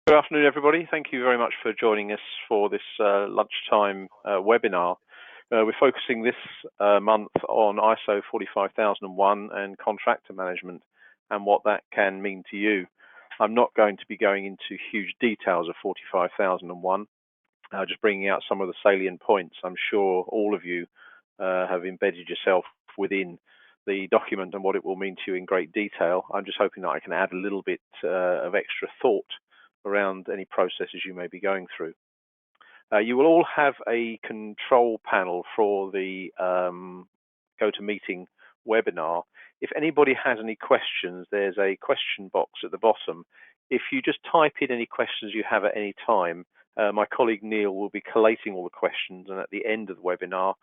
Good afternoon, everybody. Thank you very much for joining us for this lunchtime webinar. We're focusing this month on ISO 45001 and contractor management and what that can mean to you. I'm not going to be going into huge details of 45001, just bringing out some of the salient points. I'm sure all of you have embedded yourself within the document and what it will mean to you in great detail. I'm just hoping that I can add a little bit of extra thought around any processes you may be going through. You will all have a control panel for the GoToMeeting webinar. If anybody has any questions, there's a question box at the bottom. If you just type in any questions you have at any time, my colleague Neil will be collating all the questions, and at the end of the webinar,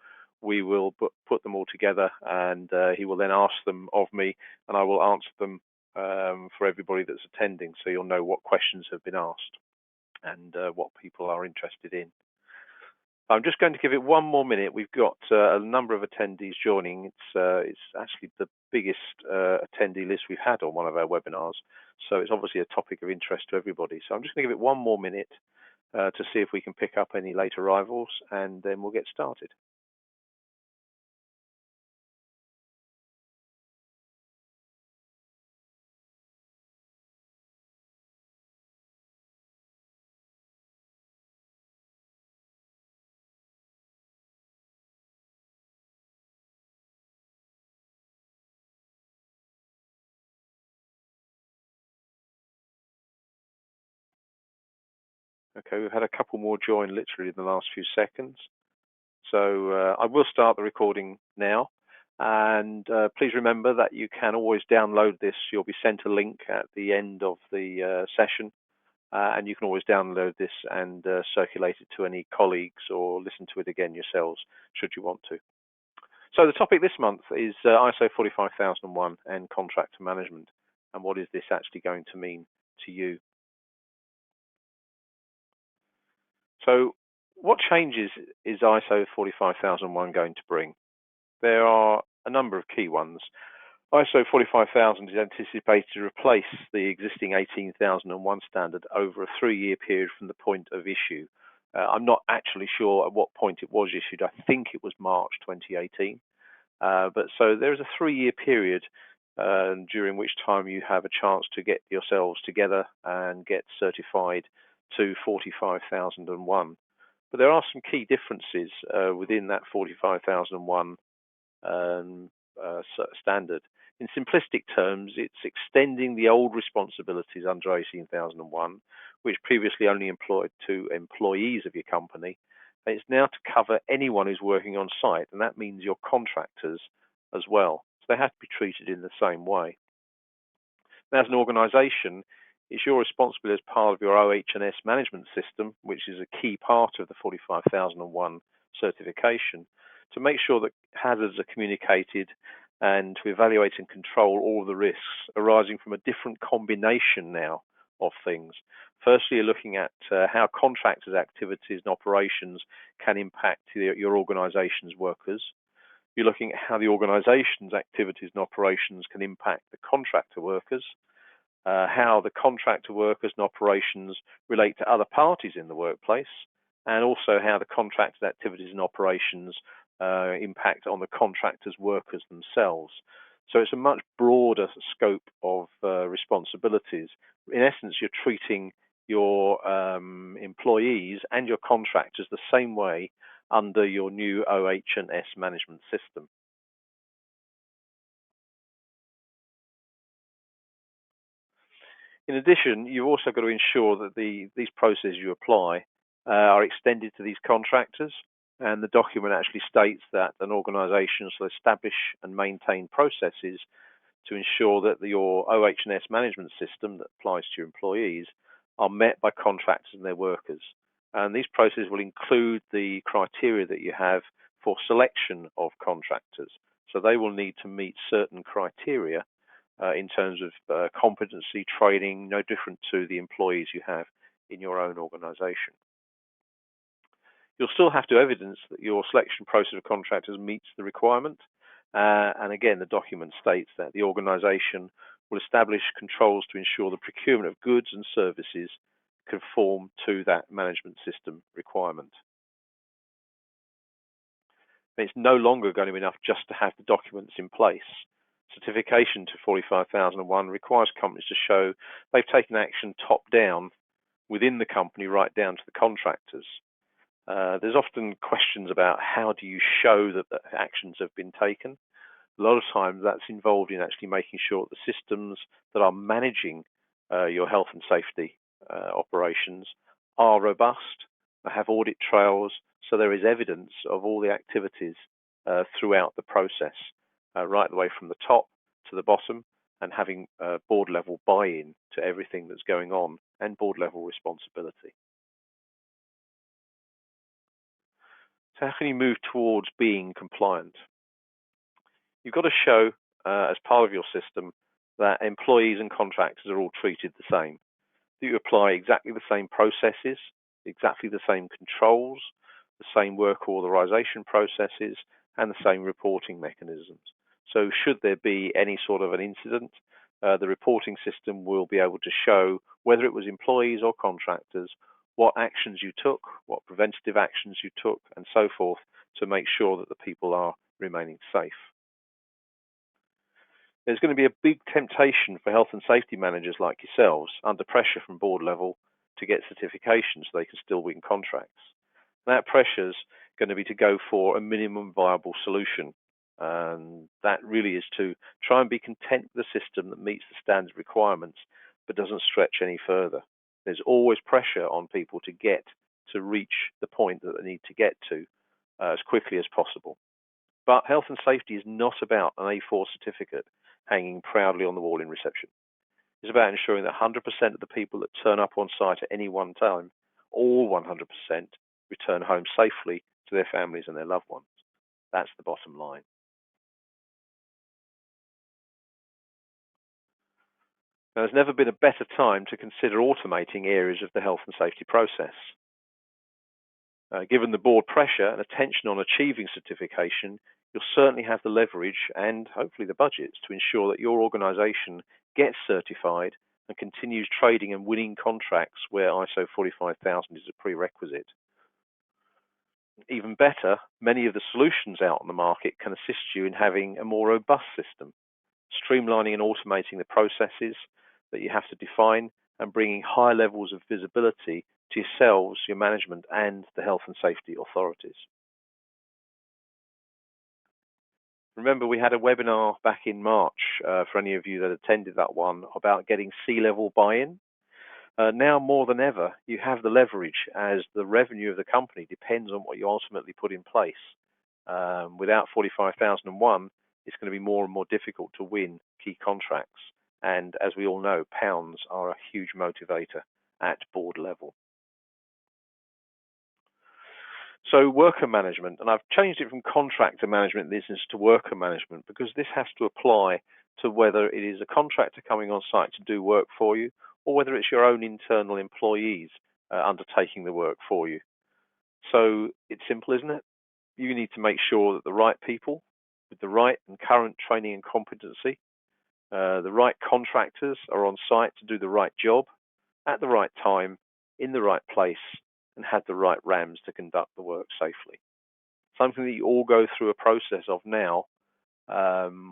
we will put them all together, and he will then ask them of me, and I will answer them for everybody that's attending, so you'll know what questions have been asked and what people are interested in. I'm just going to give it one more minute. We've got a number of attendees joining. It's actually the biggest attendee list we've had on one of our webinars, so it's obviously a topic of interest to everybody. So I'm just going to give it one more minute to see if we can pick up any late arrivals, and then we'll get started. Okay, we've had a couple more join literally in the last few seconds. So I will start the recording now. And please remember that you can always download this. You'll be sent a link at the end of the session. And you can always download this and circulate it to any colleagues or listen to it again yourselves, should you want to. So the topic this month is ISO 45001 and contractor management. And what is this actually going to mean to you? So what changes is ISO 45001 going to bring? There are a number of key ones. ISO 45000 is anticipated to replace the existing 18001 standard over a 3-year period from the point of issue. I'm not actually sure at what point it was issued. I think it was March 2018. But so there is a 3-year period during which time you have a chance to get yourselves together and get certified to 45001. But there are some key differences within that 45001 standard. In simplistic terms, it's extending the old responsibilities under 18001, which previously only employed to employees of your company. And it's now to cover anyone who's working on site, and that means your contractors as well. So they have to be treated in the same way. Now, as an organization, it's your responsibility as part of your OHSAS management system, which is a key part of the 45001 certification, to make sure that hazards are communicated and to evaluate and control all of the risks arising from a different combination now of things. Firstly, you're looking at how contractors' activities and operations can impact your organization's workers. You're looking at how the organization's activities and operations can impact the contractor workers, how the contractor workers and operations relate to other parties in the workplace, and also how the contractor's activities and operations impact on the contractor's workers themselves. So it's a much broader scope of responsibilities. In essence, you're treating your employees and your contractors the same way under your new OHSAS management system. In addition, you've also got to ensure that these processes you apply are extended to these contractors, and the document actually states that an organization shall establish and maintain processes to ensure that your OHSAS management system that applies to your employees are met by contractors and their workers. And these processes will include the criteria that you have for selection of contractors. So they will need to meet certain criteria in terms of competency, training, no different to the employees you have in your own organization. You'll still have to evidence that your selection process of contractors meets the requirement. And again, the document states that the organization will establish controls to ensure the procurement of goods and services conform to that management system requirement. And it's no longer going to be enough just to have the documents in place. Certification to 45001 requires companies to show they've taken action top down within the company right down to the contractors. There's often questions about how do you show that the actions have been taken. A lot of times that's involved in actually making sure that the systems that are managing your health and safety operations are robust, have audit trails, so there is evidence of all the activities throughout the process, right the way from the top to the bottom, and having board level buy-in to everything that's going on and board level responsibility. So how can you move towards being compliant? You've got to show as part of your system that employees and contractors are all treated the same, that you apply exactly the same processes, exactly the same controls, the same work authorization processes, and the same reporting mechanisms. So should there be any sort of an incident, the reporting system will be able to show whether it was employees or contractors, what actions you took, what preventative actions you took, and so forth, to make sure that the people are remaining safe. There's going to be a big temptation for health and safety managers like yourselves, under pressure from board level, to get certifications so they can still win contracts. That pressure's going to be to go for a minimum viable solution. And that really is to try and be content with a system that meets the standard requirements but doesn't stretch any further. There's always pressure on people to reach the point that they need to get to as quickly as possible. But health and safety is not about an A4 certificate hanging proudly on the wall in reception. It's about ensuring that 100% of the people that turn up on site at any one time, all 100%, return home safely to their families and their loved ones. That's the bottom line. Now, there's never been a better time to consider automating areas of the health and safety process. Given the board pressure and attention on achieving certification, you'll certainly have the leverage and hopefully the budgets to ensure that your organization gets certified and continues trading and winning contracts where ISO 45000 is a prerequisite. Even better, many of the solutions out on the market can assist you in having a more robust system, streamlining and automating the processes that you have to define and bringing high levels of visibility to yourselves, your management, and the health and safety authorities. Remember, we had a webinar back in March for any of you that attended that one about getting C-level buy-in. Now more than ever, you have the leverage as the revenue of the company depends on what you ultimately put in place. Without 45001, it's going to be more and more difficult to win key contracts. And as we all know, pounds are a huge motivator at board level. So worker management, and I've changed it from contractor management business to worker management because this has to apply to whether it is a contractor coming on site to do work for you or whether it's your own internal employees undertaking the work for you. So it's simple, isn't it? You need to make sure that the right people with the right and current training and competency, the right contractors are on site to do the right job at the right time, in the right place, and have the right RAMs to conduct the work safely. Something that you all go through a process of now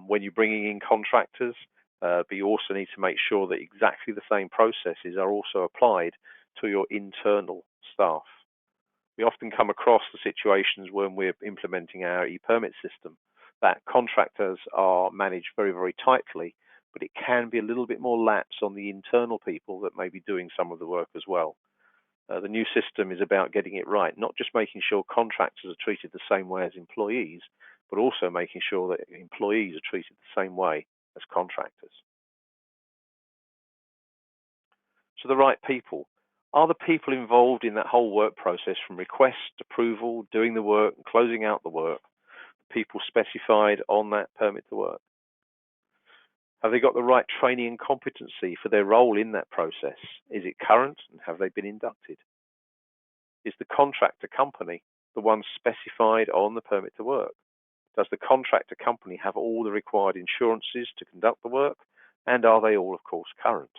when you're bringing in contractors, but you also need to make sure that exactly the same processes are also applied to your internal staff. We often come across the situations when we're implementing our e-permit system that contractors are managed very, very tightly, but it can be a little bit more lax on the internal people that may be doing some of the work as well. The new system is about getting it right, not just making sure contractors are treated the same way as employees, but also making sure that employees are treated the same way as contractors. So the right people. Are the people involved in that whole work process from request, approval, doing the work, and closing out the work, the people specified on that permit to work? Have they got the right training and competency for their role in that process? Is it current, and have they been inducted? Is the contractor company the one specified on the permit to work? Does the contractor company have all the required insurances to conduct the work? And are they all, of course, current?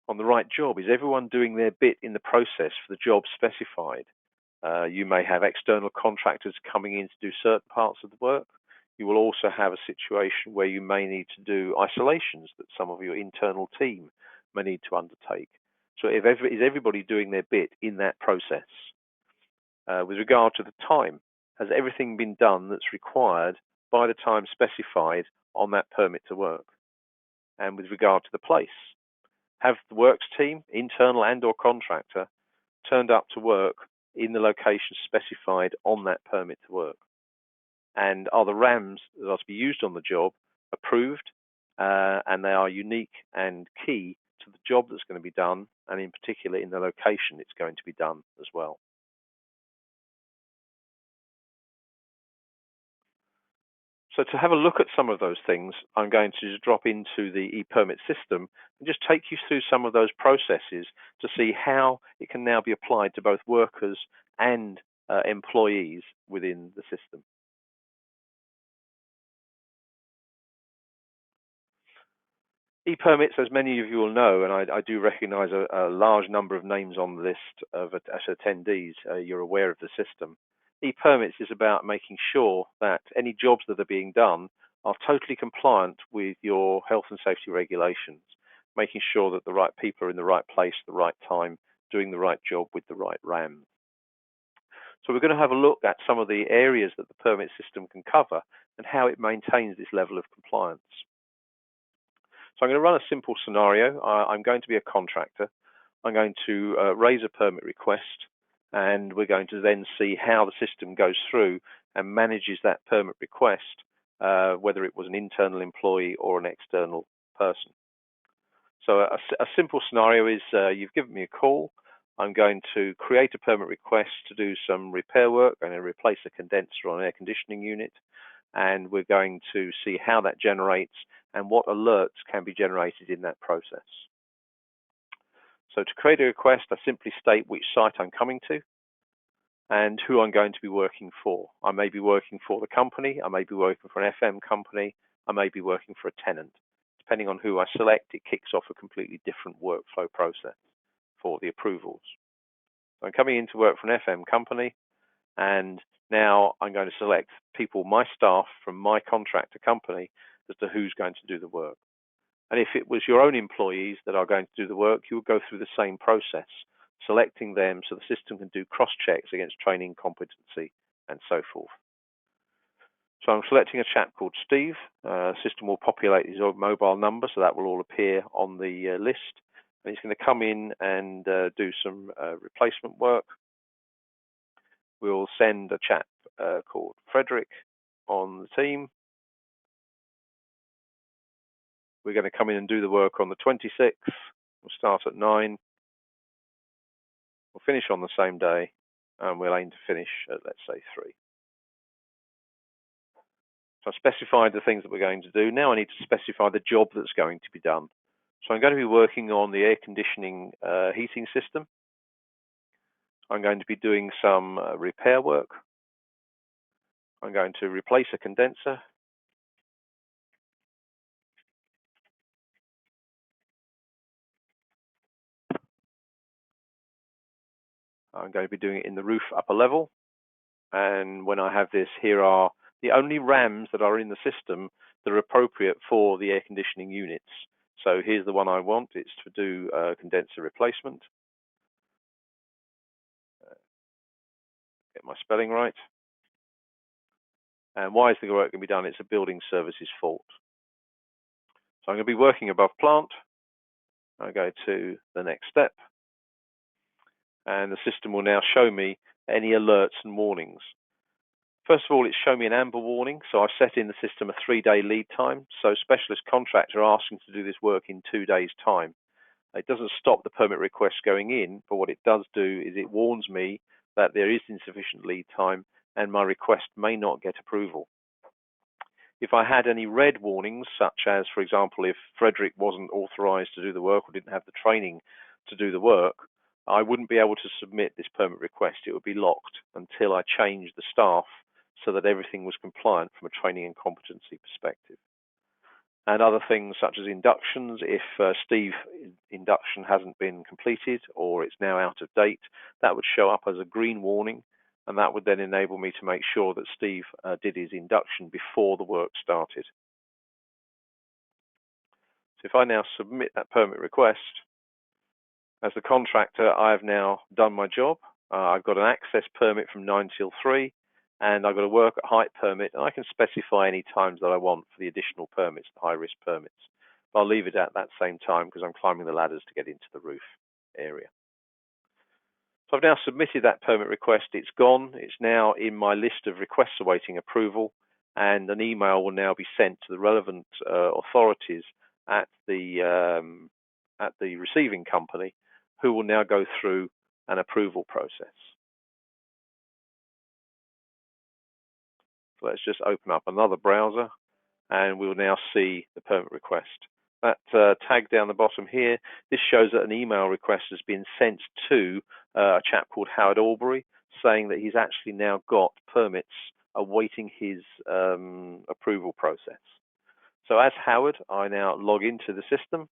on the right job? Is everyone doing their bit in the process for the job specified? You may have external contractors coming in to do certain parts of the work. You will also have a situation where you may need to do isolations that some of your internal team may need to undertake. So is everybody doing their bit in that process? With regard to the time, has everything been done that's required by the time specified on that permit to work? And with regard to the place, have the works team, internal and or contractor, turned up to work in the location specified on that permit to work? And are the RAMs that are to be used on the job approved, and they are unique and key to the job that's going to be done, and in particular in the location it's going to be done as well? So to have a look at some of those things, I'm going to just drop into the e-permit system and just take you through some of those processes to see how it can now be applied to both workers and employees within the system. E-permits, as many of you will know, and I do recognize a large number of names on the list of attendees, you're aware of the system. E-permits is about making sure that any jobs that are being done are totally compliant with your health and safety regulations, making sure that the right people are in the right place at the right time, doing the right job with the right RAM. So we're going to have a look at some of the areas that the permit system can cover and how it maintains this level of compliance. So I'm going to run a simple scenario. I'm going to be a contractor. I'm going to raise a permit request, and we're going to then see how the system goes through and manages that permit request, whether it was an internal employee or an external person. So a simple scenario is you've given me a call. I'm going to create a permit request to do some repair work. I'm going to replace a condenser on an air conditioning unit, and we're going to see how that generates and what alerts can be generated in that process. So to create a request, I simply state which site I'm coming to and who I'm going to be working for. I may be working for the company, I may be working for an FM company, I may be working for a tenant. Depending on who I select, it kicks off a completely different workflow process for the approvals. So I'm coming in to work for an FM company, and now I'm going to select people, my staff from my contractor company, as to who's going to do the work. And if it was your own employees that are going to do the work, you would go through the same process, selecting them so the system can do cross-checks against training, competency, and so forth. So I'm selecting a chap called Steve. The system will populate his mobile number, so that will all appear on the list. And he's going to come in and do some replacement work. We'll send a chap called Frederick on the team. We're going to come in and do the work on the 26th. We'll start at 9. We'll finish on the same day, and we'll aim to finish at, let's say, 3. So I've specified the things that we're going to do. Now I need to specify the job that's going to be done. So I'm going to be working on the air conditioning heating system. I'm going to be doing some repair work. I'm going to replace a condenser. I'm going to be doing it in the roof upper level. And when I have this, here are the only RAMs that are in the system that are appropriate for the air conditioning units. So here's the one I want. It's to do condenser replacement. Get my spelling right. And why is the work going to be done? It's a building services fault. So I'm going to be working above plant. I go to the next step. And the system will now show me any alerts and warnings. First of all, it's showing me an amber warning. So I've set in the system a 3-day lead time. So specialist contractor asking to do this work in 2 days' time. It doesn't stop the permit request going in, but what it does do is it warns me that there is insufficient lead time and my request may not get approval. If I had any red warnings, such as, for example, if Frederick wasn't authorized to do the work or didn't have the training to do the work, I wouldn't be able to submit this permit request. It would be locked until I changed the staff so that everything was compliant from a training and competency perspective. And other things such as inductions, if Steve induction hasn't been completed or it's now out of date, that would show up as a green warning, and that would then enable me to make sure that Steve did his induction before the work started. So if I now submit that permit request, as the contractor, I've now done my job. I've got an access permit from 9 till 3, and I've got a work at height permit, and I can specify any times that I want for the additional permits, the high-risk permits. But I'll leave it at that same time because I'm climbing the ladders to get into the roof area. So I've now submitted that permit request. It's gone. It's now in my list of requests awaiting approval, and an email will now be sent to the relevant authorities at the receiving company, who will now go through an approval process. So let's just open up another browser, and we'll now see the permit request. That tag down the bottom here, this shows that an email request has been sent to a chap called Howard Albury, saying that he's actually now got permits awaiting his approval process. So as Howard, I now log into the system.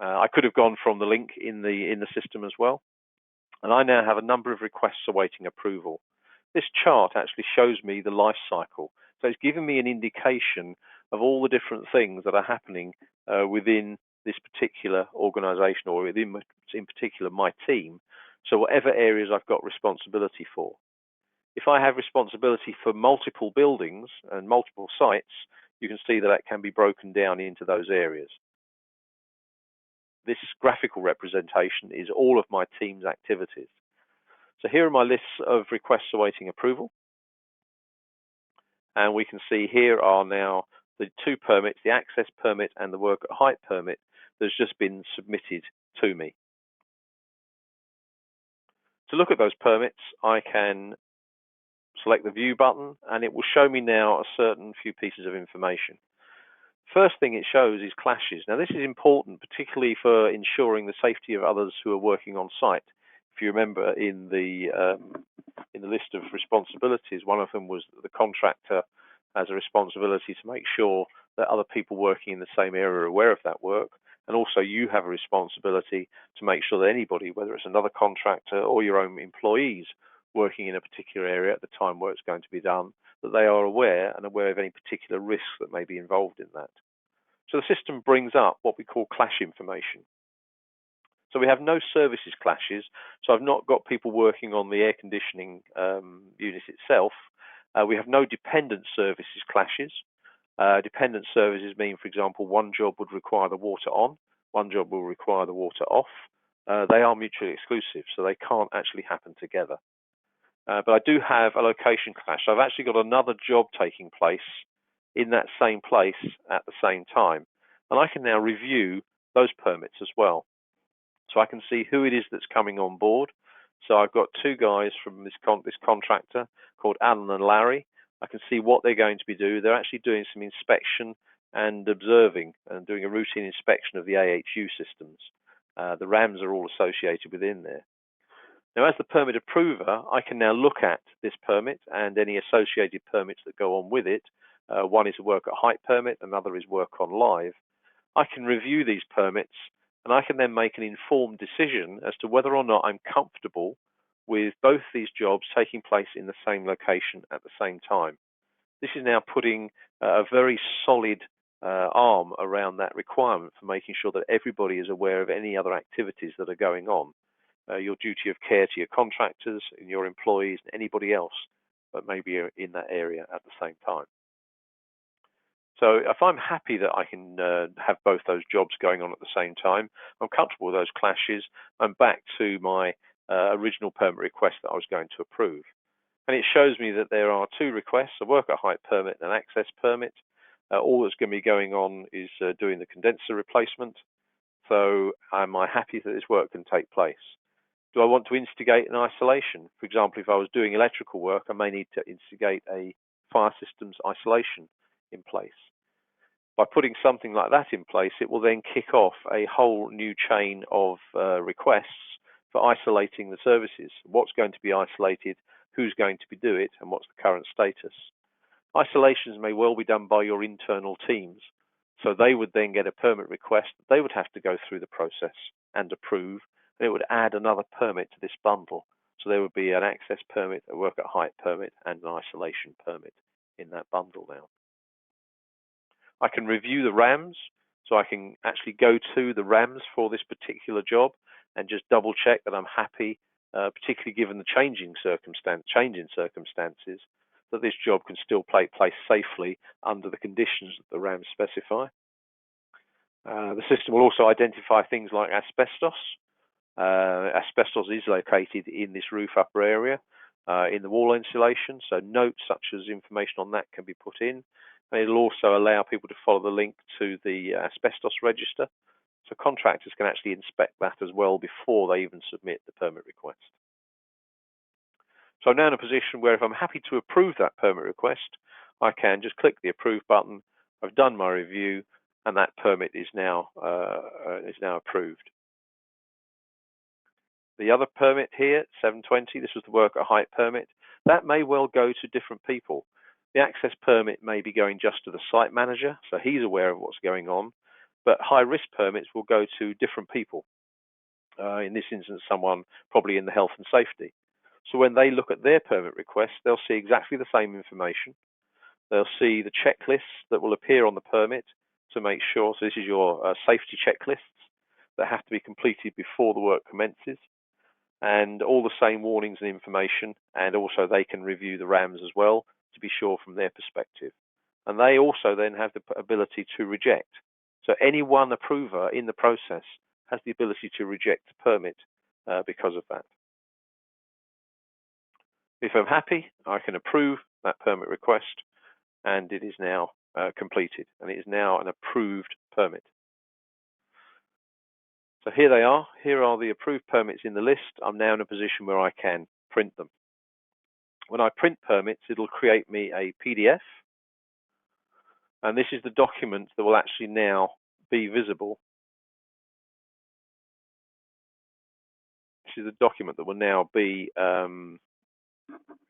I could have gone from the link in the system as well, and I now have a number of requests awaiting approval. This chart actually shows me the life cycle, so it's giving me an indication of all the different things that are happening within this particular organisation, or within, in particular, my team. So whatever areas I've got responsibility for. If I have responsibility for multiple buildings and multiple sites, you can see that that can be broken down into those areas. This graphical representation is all of my team's activities. So here are my lists of requests awaiting approval. And we can see here are now the two permits, the access permit and the work at height permit, that's just been submitted to me. To look at those permits, I can select the view button, and it will show me now a certain few pieces of information. First thing it shows is clashes. Now this is important, particularly for ensuring the safety of others who are working on site. If you remember in the list of responsibilities, one of them was the contractor has a responsibility to make sure that other people working in the same area are aware of that work, and also you have a responsibility to make sure that anybody, whether it's another contractor or your own employees working in a particular area at the time work's going to be done, that they are aware of any particular risks that may be involved in that. So the system brings up what we call clash information. So we have no services clashes, so I've not got people working on the air conditioning unit itself. We have no dependent services clashes. Dependent services mean, for example, one job would require the water on, one job will require the water off. They are mutually exclusive, so they can't actually happen together. But I do have a location clash. So I've actually got another job taking place in that same place at the same time. And I can now review those permits as well. So I can see who it is that's coming on board. So I've got two guys from this contractor called Alan and Larry. I can see what they're going to be doing. They're actually doing some inspection and observing and doing a routine inspection of the AHU systems. The RAMs are all associated within there. Now, as the permit approver, I can now look at this permit and any associated permits that go on with it. One is a work at height permit, another is work on live. I can review these permits, and I can then make an informed decision as to whether or not I'm comfortable with both these jobs taking place in the same location at the same time. This is now putting a very solid arm around that requirement for making sure that everybody is aware of any other activities that are going on. Your duty of care to your contractors and your employees and anybody else that may be in that area at the same time. So if I'm happy that I can have both those jobs going on at the same time, I'm comfortable with those clashes, I'm back to my original permit request that I was going to approve. And it shows me that there are two requests, a work at height permit and an access permit. All that's going to be going on is doing the condenser replacement. So am I happy that this work can take place? Do I want to instigate an isolation? For example, if I was doing electrical work, I may need to instigate a fire systems isolation in place. By putting something like that in place, it will then kick off a whole new chain of requests for isolating the services. What's going to be isolated, who's going to do it, and what's the current status. Isolations may well be done by your internal teams. So they would then get a permit request. They would have to go through the process and approve, and it would add another permit to this bundle. So there would be an access permit, a work at height permit, and an isolation permit in that bundle now. I can review the RAMs, so I can actually go to the RAMs for this particular job and just double check that I'm happy, particularly given the changing circumstances, that this job can still take place safely under the conditions that the RAMs specify. The system will also identify things like asbestos. Asbestos is located in this roof upper area, in the wall insulation, so notes such as information on that can be put in. And it'll also allow people to follow the link to the asbestos register, so contractors can actually inspect that as well before they even submit the permit request. So I'm now in a position where if I'm happy to approve that permit request, I can just click the approve button. I've done my review, and that permit is now approved. The other permit here, 720, this was the work at height permit. That may well go to different people. The access permit may be going just to the site manager, so he's aware of what's going on, but high risk permits will go to different people. In this instance, someone probably in the health and safety. So when they look at their permit request, they'll see exactly the same information. They'll see the checklists that will appear on the permit to make sure, so this is your safety checklists that have to be completed before the work commences, and all the same warnings and information, and also they can review the RAMs as well to be sure from their perspective. And they also then have the ability to reject. So any one approver in the process has the ability to reject the permit because of that. If I'm happy, I can approve that permit request, and it is now completed, and it is now an approved permit. So here they are. Here are the approved permits in the list. I'm now in a position where I can print them. When I print permits, it'll create me a PDF, and this is the document that will actually now be visible. This is the document that will now be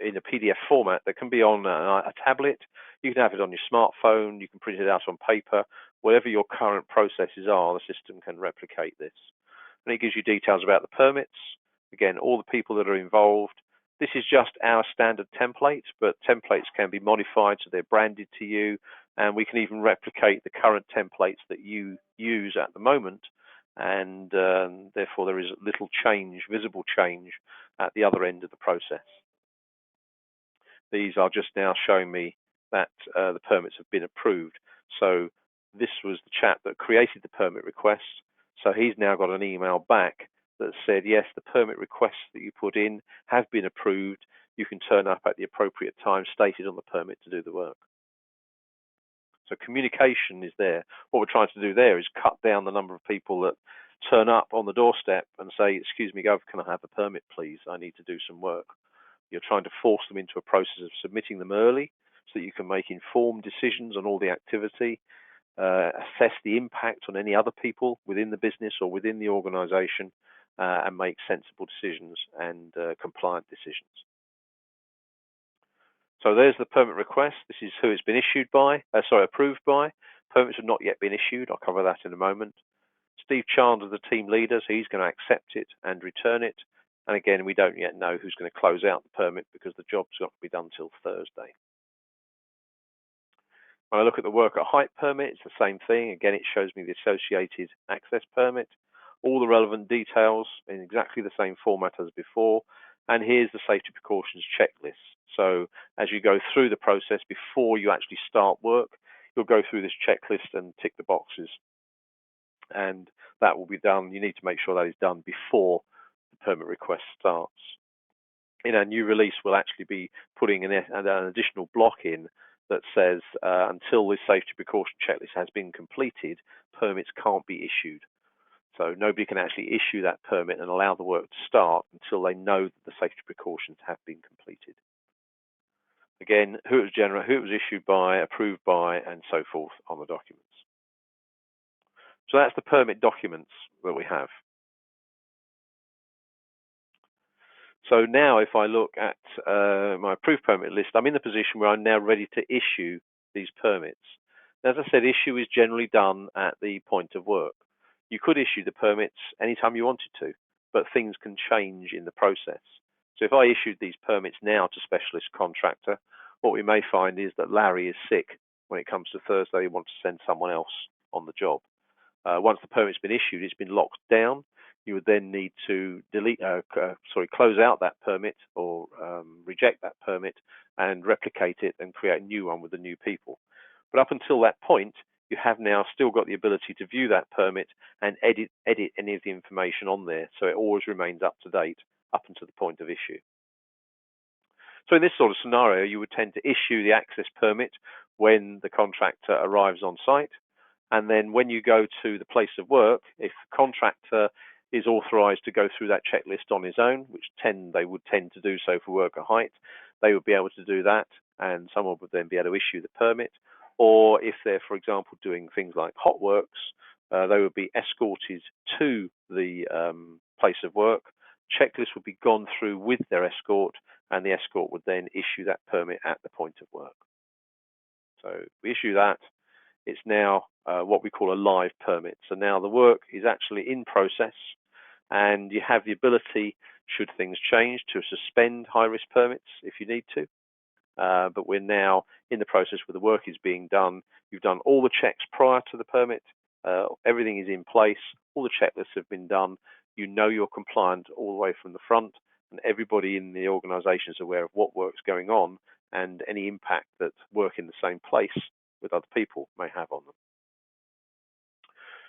in a PDF format that can be on a tablet. You can have it on your smartphone. You can print it out on paper. Whatever your current processes are, the system can replicate this. And it gives you details about the permits. Again, all the people that are involved. This is just our standard template, but templates can be modified so they're branded to you, and we can even replicate the current templates that you use at the moment, and therefore there is little change, visible change at the other end of the process. These are just now showing me that the permits have been approved. So this was the chap that created the permit request. So he's now got an email back that said, yes, the permit requests that you put in have been approved. You can turn up at the appropriate time stated on the permit to do the work. So communication is there. What we're trying to do there is cut down the number of people that turn up on the doorstep and say, excuse me, Gov, can I have a permit, please? I need to do some work. You're trying to force them into a process of submitting them early so that you can make informed decisions on all the activity, assess the impact on any other people within the business or within the organization, and make sensible decisions and compliant decisions. So there's the permit request. This is who it's been approved by. Permits have not yet been issued. I'll cover that in a moment. Steve Chandler, the team leader, so he's going to accept it and return it. And again, we don't yet know who's going to close out the permit because the job's got to be done till Thursday. When I look at the work at height permit, it's the same thing. Again, it shows me the associated access permit, all the relevant details in exactly the same format as before. And here's the safety precautions checklist. So as you go through the process before you actually start work, you'll go through this checklist and tick the boxes. And that will be done. You need to make sure that is done before the permit request starts. In our new release, we'll actually be putting an additional block in that says until this safety precaution checklist has been completed, permits can't be issued. So nobody can actually issue that permit and allow the work to start until they know that the safety precautions have been completed. Again, who it was issued by, approved by, and so forth on the documents. So that's the permit documents that we have. So now if I look at my approved permit list, I'm in the position where I'm now ready to issue these permits. As I said, issue is generally done at the point of work. You could issue the permits anytime you wanted to, but things can change in the process. So if I issued these permits now to specialist contractor, what we may find is that Larry is sick when it comes to Thursday. He wants to send someone else on the job. Once the permit's been issued, it's been locked down. You would then need to close out that permit or reject that permit and replicate it and create a new one with the new people. But up until that point, you have now still got the ability to view that permit and edit any of the information on there, so it always remains up to date up until the point of issue. So in this sort of scenario, you would tend to issue the access permit when the contractor arrives on site. And then when you go to the place of work, if the contractor is authorized to go through that checklist on his own, which they would tend to do so for worker height, they would be able to do that, and someone would then be able to issue the permit. Or if they're, for example, doing things like hot works, they would be escorted to the place of work. Checklist would be gone through with their escort, and the escort would then issue that permit at the point of work. So we issue that. It's now what we call a live permit. So now the work is actually in process, and you have the ability, should things change, to suspend high-risk permits if you need to. But we're now in the process where the work is being done. You've done all the checks prior to the permit. Everything is in place. All the checklists have been done. You know you're compliant all the way from the front, and everybody in the organisation is aware of what work's going on and any impact that work in the same place with other people may have on them.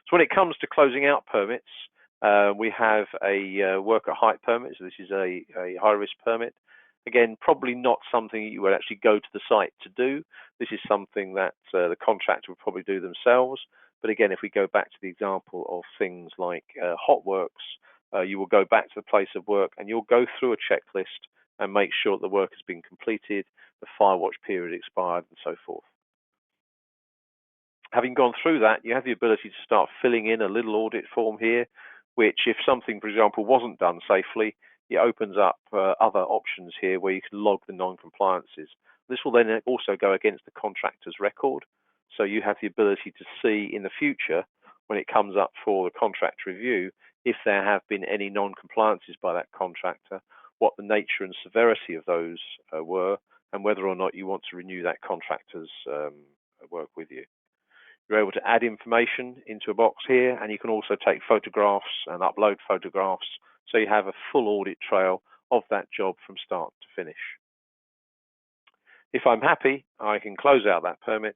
So when it comes to closing out permits, we have a worker height permit. So this is a high-risk permit. Again, probably not something you would actually go to the site to do. This is something that the contractor would probably do themselves. But again, if we go back to the example of things like hot works, you will go back to the place of work and you'll go through a checklist and make sure that the work has been completed, the fire watch period expired, and so forth. Having gone through that, you have the ability to start filling in a little audit form here, which if something, for example, wasn't done safely, it opens up other options here where you can log the non-compliances. This will then also go against the contractor's record. So you have the ability to see in the future, when it comes up for the contract review, if there have been any non-compliances by that contractor, what the nature and severity of those were, and whether or not you want to renew that contractor's work with you. You're able to add information into a box here, and you can also take photographs and upload photographs, so you have a full audit trail of that job from start to finish. If I'm happy, I can close out that permit,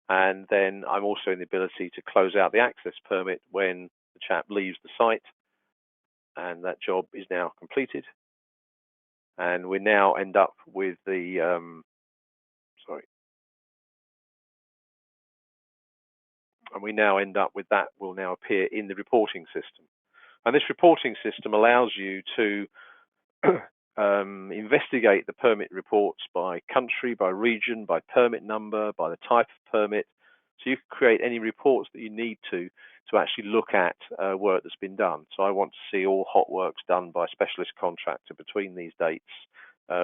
and then I'm also in the ability to close out the access permit when the chap leaves the site, and that job is now completed. And we now end up with the and we now end up with that will now appear in the reporting system. And this reporting system allows you to investigate the permit reports by country, by region, by permit number, by the type of permit. So you can create any reports that you need to actually look at work that's been done. So I want to see all hot works done by a specialist contractor between these dates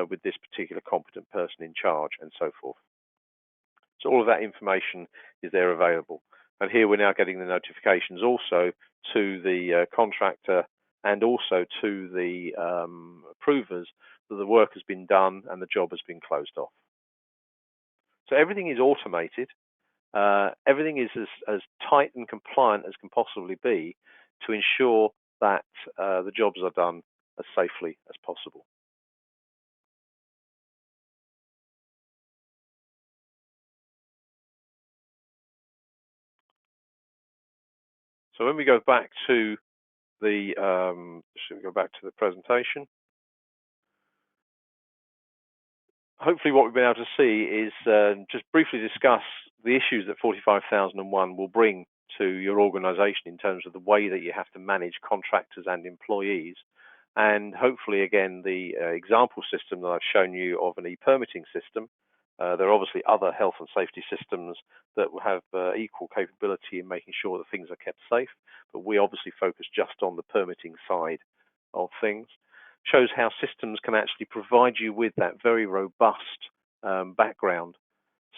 with this particular competent person in charge, and so forth. So all of that information is there available. And here we're now getting the notifications also to the contractor and also to the approvers that the work has been done and the job has been closed off. So everything is automated. Everything is as tight and compliant as can possibly be to ensure that the jobs are done as safely as possible. So when we go back to the presentation, hopefully what we've been able to see is just briefly discuss the issues that 45001 will bring to your organization in terms of the way that you have to manage contractors and employees. And hopefully, again, the example system that I've shown you of an e-permitting system. There are obviously other health and safety systems that will have equal capability in making sure that things are kept safe, but we obviously focus just on the permitting side of things. Shows how systems can actually provide you with that very robust background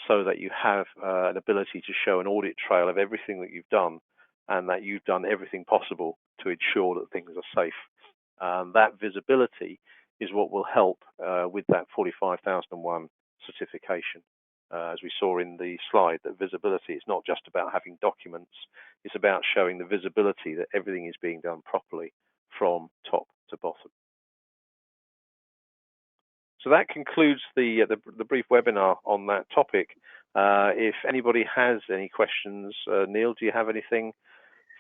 so that you have an ability to show an audit trail of everything that you've done and that you've done everything possible to ensure that things are safe. That visibility is what will help with that 45001 certification. As we saw in the slide, that visibility is not just about having documents, it's about showing the visibility that everything is being done properly from top to bottom. So that concludes the brief webinar on that topic. If anybody has any questions, Neil, do you have anything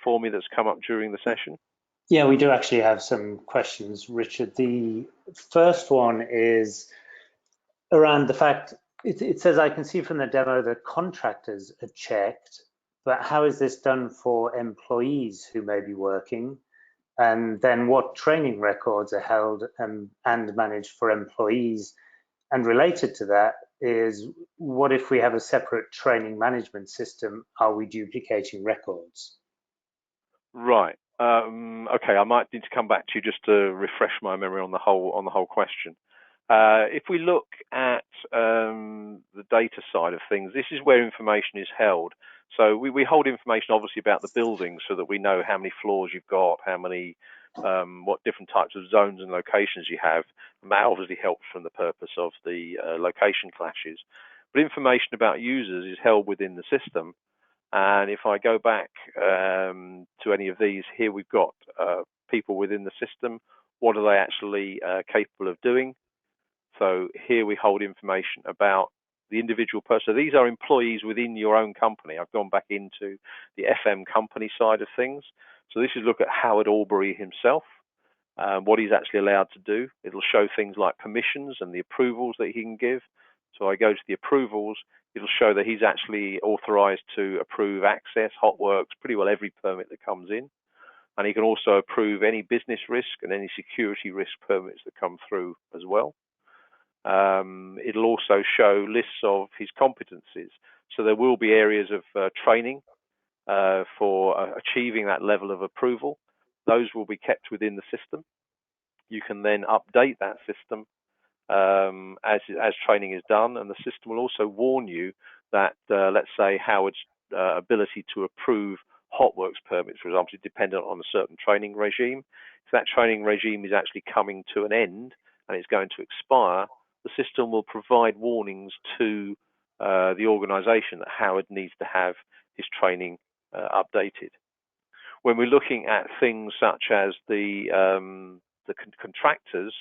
for me that's come up during the session? Yeah, we do actually have some questions, Richard. The first one is around the fact, it says, I can see from the demo that contractors are checked, but how is this done for employees who may be working? And then what training records are held and managed for employees? And related to that is, what if we have a separate training management system? Are we duplicating records? Right. Okay, I might need to come back to you just to refresh my memory on the whole question. If we look at the data side of things, this is where information is held. So we hold information obviously about the building so that we know how many floors you've got, how many, what different types of zones and locations you have. And that obviously helps from the purpose of the location clashes. But information about users is held within the system. And if I go back to any of these, here we've got people within the system. What are they actually capable of doing? So here we hold information about the individual person. So these are employees within your own company. I've gone back into the FM company side of things. So this is look at Howard Albury himself, what he's actually allowed to do. It'll show things like permissions and the approvals that he can give. So I go to the approvals, it'll show that he's actually authorized to approve access, hotworks, pretty well every permit that comes in. And he can also approve any business risk and any security risk permits that come through as well. It'll also show lists of his competencies. So there will be areas of training for achieving that level of approval. Those will be kept within the system. You can then update that system as training is done, and the system will also warn you that, let's say, Howard's ability to approve hotworks permits, for example, is dependent on a certain training regime. If that training regime is actually coming to an end and it's going to expire, the system will provide warnings to the organisation that Howard needs to have his training updated. When we're looking at things such as the contractors,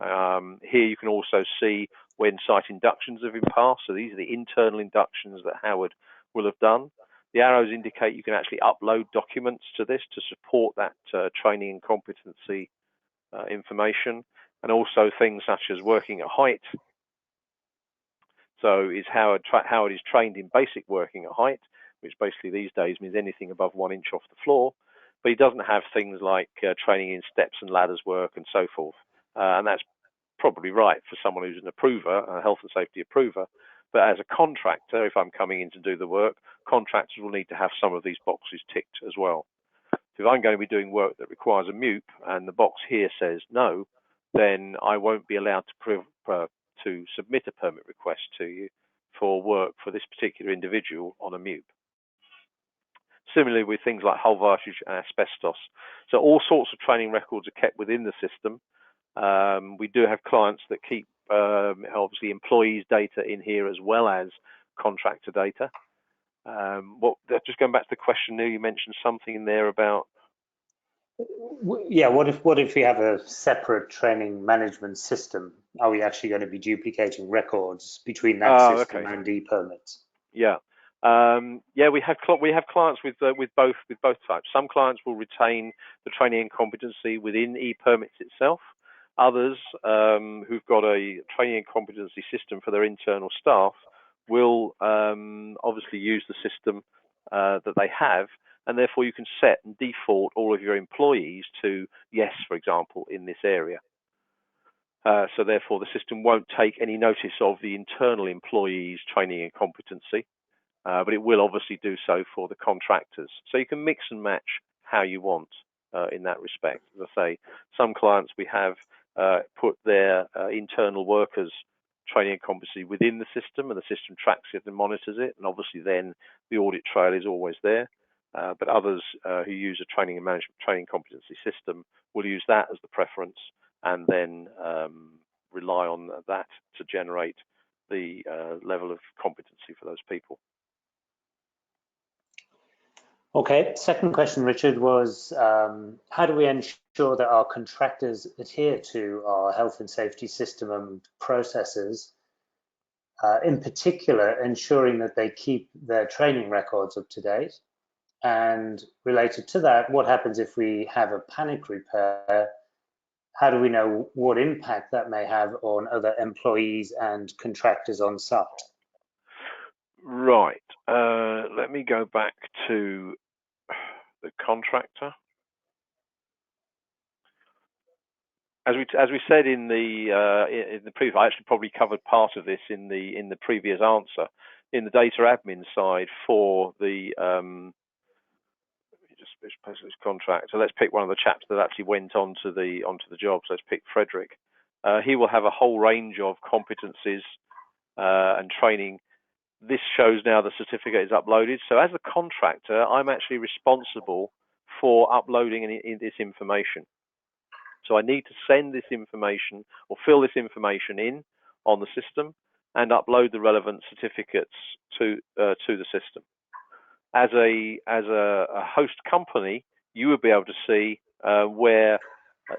here you can also see when site inductions have been passed. So these are the internal inductions that Howard will have done. The arrows indicate you can actually upload documents to this to support that training and competency information, and also things such as working at height. So is Howard is trained in basic working at height, which basically these days means anything above 1 inch off the floor, but he doesn't have things like training in steps and ladders work and so forth. And that's probably right for someone who's an approver, a health and safety approver. But as a contractor, if I'm coming in to do the work, contractors will need to have some of these boxes ticked as well. So if I'm going to be doing work that requires a MUP and the box here says no, then I won't be allowed to submit a permit request to you for work for this particular individual on a MUP. Similarly with things like hull varnish and asbestos. So all sorts of training records are kept within the system. We do have clients that keep obviously employees' data in here as well as contractor data. Just going back to the question, Neil, you mentioned something in there about. Yeah, what if we have a separate training management system? Are we actually going to be duplicating records between that system and e-permits? Yeah. Yeah, we have clients with both types. Some clients will retain the training and competency within e-permits itself. Others who've got a training and competency system for their internal staff will obviously use the system that they have, and therefore you can set and default all of your employees to yes, for example, in this area. So therefore the system won't take any notice of the internal employees' training and competency. But it will obviously do so for the contractors. So you can mix and match how you want in that respect. As I say, some clients we have put their internal workers training and competency within the system, and the system tracks it and monitors it, and obviously then the audit trail is always there. But others who use a training and management training competency system will use that as the preference, and then rely on that to generate the level of competency for those people. Okay, second question, Richard, was how do we ensure that our contractors adhere to our health and safety system and processes, in particular ensuring that they keep their training records up to date? And related to that, what happens if we have a panic repair? How do we know what impact that may have on other employees and contractors on site? Right. Let me go back to the contractor. As we said in the previous, I actually probably covered part of this in the previous answer. In the data admin side for the this contract. So let's pick one of the chaps that actually went onto the job. So let's pick Frederick. He will have a whole range of competencies and training. This shows now the certificate is uploaded. So as a contractor, I'm actually responsible for uploading this information. So I need to send this information or fill this information in on the system and upload the relevant certificates to the system. As a host company, you would be able to see where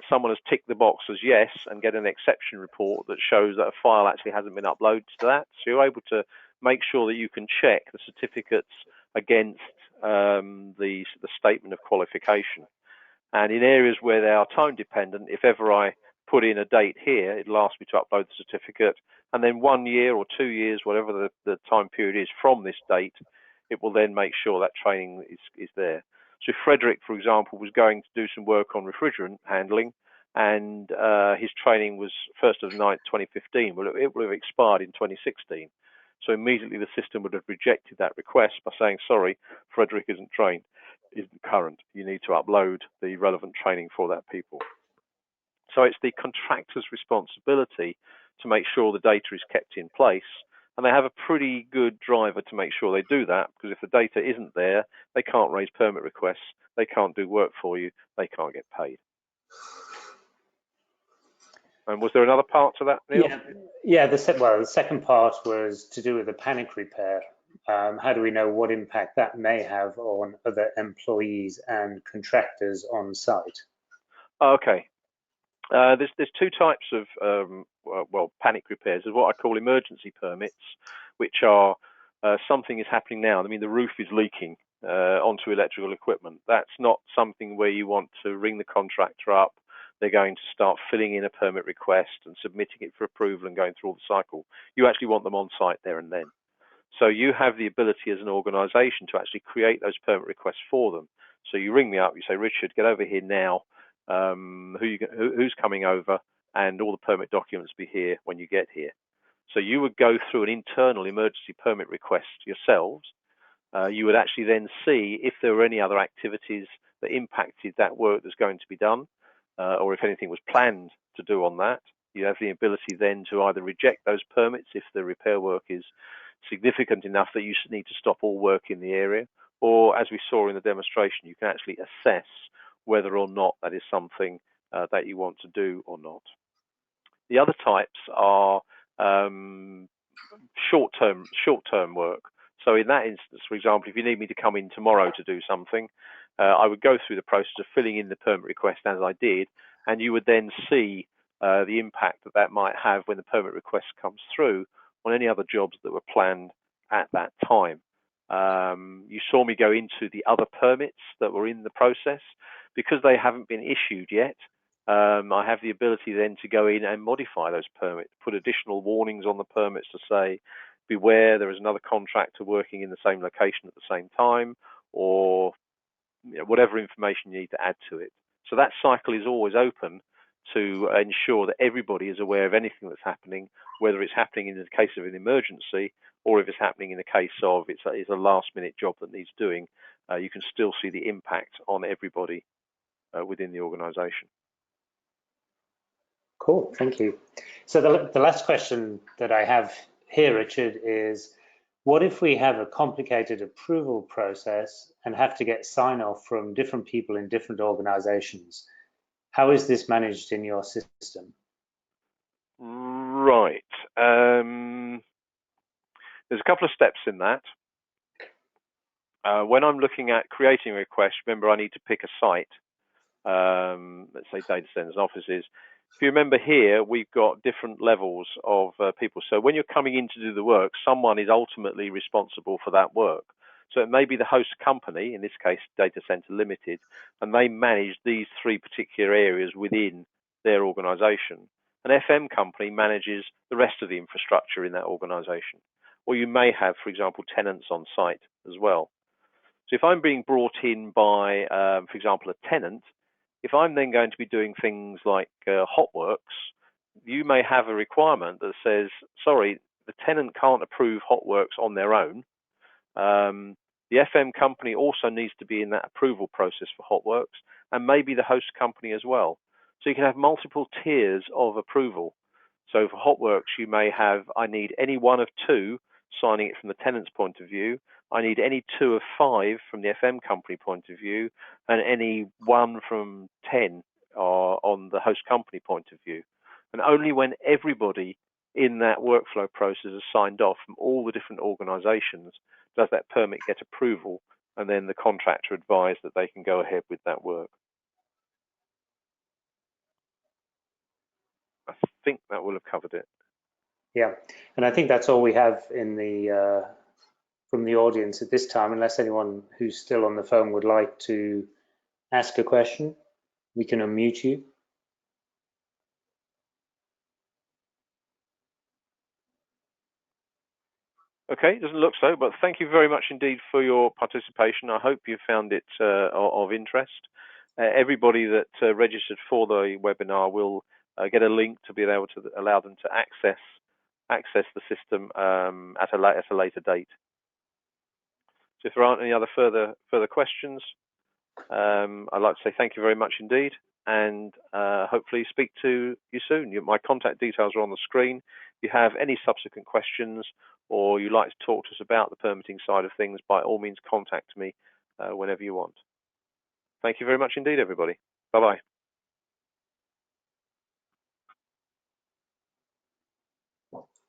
someone has ticked the box as yes and get an exception report that shows that a file actually hasn't been uploaded to that. So you're able to make sure that you can check the certificates against the statement of qualification. And in areas where they are time dependent, if ever I put in a date here, it'll ask me to upload the certificate. And then 1 year or 2 years, whatever the time period is from this date, it will then make sure that training is there. So if Frederick, for example, was going to do some work on refrigerant handling, and his training was 1st of 9th, 2015, well, it will have expired in 2016. So immediately the system would have rejected that request by saying, sorry, Frederick isn't current. You need to upload the relevant training for that people. So it's the contractor's responsibility to make sure the data is kept in place, and they have a pretty good driver to make sure they do that, because if the data isn't there, they can't raise permit requests, they can't do work for you, they can't get paid. And was there another part to that, Neil? Yeah. The second part was to do with the panic repair. How do we know what impact that may have on other employees and contractors on site? Okay. There's two types of panic repairs. There's what I call emergency permits, which are something is happening now. I mean, the roof is leaking onto electrical equipment. That's not something where you want to ring the contractor up. They're going to start filling in a permit request and submitting it for approval and going through all the cycle. You actually want them on site there and then. So you have the ability as an organisation to actually create those permit requests for them. So you ring me up, you say, Richard, get over here now. Who's coming over, and all the permit documents be here when you get here. So you would go through an internal emergency permit request yourselves. You would actually then see if there were any other activities that impacted that work that's going to be done, or if anything was planned to do on that. You have the ability then to either reject those permits if the repair work is significant enough that you need to stop all work in the area, or as we saw in the demonstration, you can actually assess whether or not that is something that you want to do or not. The other types are short-term work. So in that instance, for example, if you need me to come in tomorrow to do something, I would go through the process of filling in the permit request as I did, and you would then see the impact that might have when the permit request comes through on any other jobs that were planned at that time. You saw me go into the other permits that were in the process. Because they haven't been issued yet, I have the ability then to go in and modify those permits, put additional warnings on the permits to say, beware, there is another contractor working in the same location at the same time, or whatever information you need to add to it. So that cycle is always open to ensure that everybody is aware of anything that's happening, whether it's happening in the case of an emergency or if it's happening in the case of it's a last-minute job that needs doing. You can still see the impact on everybody within the organisation. Cool, thank you. So the last question that I have here, Richard, is what if we have a complicated approval process and have to get sign-off from different people in different organizations? How is this managed in your system? Right. There's a couple of steps in that. When I'm looking at creating a request, remember I need to pick a site, let's say data centers and offices. If you remember here, we've got different levels of people. So when you're coming in to do the work, someone is ultimately responsible for that work. So it may be the host company, in this case, Data Center Limited, and they manage these three particular areas within their organization. An FM company manages the rest of the infrastructure in that organization. Or you may have, for example, tenants on site as well. So if I'm being brought in by, for example, a tenant, if I'm then going to be doing things like hotworks, you may have a requirement that says, sorry, the tenant can't approve hotworks on their own. The FM company also needs to be in that approval process for hotworks, and maybe the host company as well. So you can have multiple tiers of approval. So for hotworks, you may have, I need any one of two signing it from the tenant's point of view. I need any 2 of 5 from the FM company point of view, and any 1 from 10 on the host company point of view. And only when everybody in that workflow process is signed off from all the different organizations does that permit get approval, and then the contractor advised that they can go ahead with that work. I think that will have covered it. Yeah, and I think that's all we have in the from the audience at this time, unless anyone who's still on the phone would like to ask a question. We can unmute you. Okay, doesn't look so, but thank you very much indeed for your participation. I hope you found it of interest. Everybody that registered for the webinar will get a link to be able to allow them to access the system at a later date. So if there aren't any other further questions, I'd like to say thank you very much indeed, and hopefully speak to you soon. My contact details are on the screen. If you have any subsequent questions or you'd like to talk to us about the permitting side of things, by all means contact me whenever you want. Thank you very much indeed, everybody. Bye-bye.